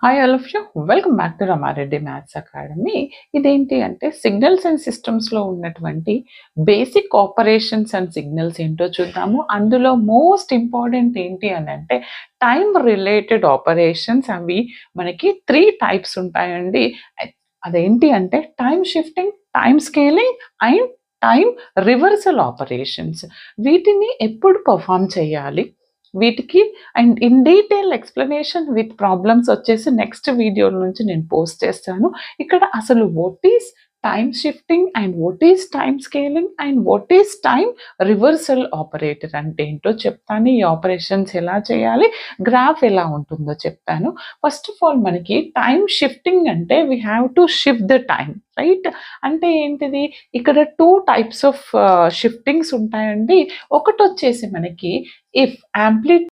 Hi all of you. Welcome back to Rama Reddy maths academy. ఇదేంటి అంటే signals and సిస్టమ్స్లో ఉన్నటువంటి బేసిక్ ఆపరేషన్స్ అండ్ సిగ్నల్స్ ఏంటో చూద్దాము. అందులో మోస్ట్ ఇంపార్టెంట్ ఏంటి అని అంటే టైం రిలేటెడ్ ఆపరేషన్స్. అవి మనకి 3 టైప్స్ ఉంటాయండి. అదేంటి అంటే time shifting, time scaling and time reversal operations. వీటిని ఎప్పుడు పర్ఫామ్ చేయాలి, వీటికి and in detail explanation with problems వచ్చేసి నెక్స్ట్ వీడియో నుంచి నేను పోస్ట్ చేస్తాను. ఇక్కడ అసలు what is time shifting and what is time scaling and what is time reversal operator అంటే ఏంటో చెప్తాను. ఈ ఆపరేషన్స్ ఎలా చేయాలి, గ్రాఫ్ ఎలా ఉంటుందో చెప్తాను. ఫస్ట్ ఆఫ్ ఆల్ మనకి టైం షిఫ్టింగ్ అంటే we have to shift the time, right? అంటే ఏంటిది, ఇక్కడ 2 టైప్స్ ఆఫ్ షిఫ్టింగ్స్ ఉంటాయండి. ఒకటి వచ్చేసి మనకి ఇఫ్ యాంప్లిట్యూడ్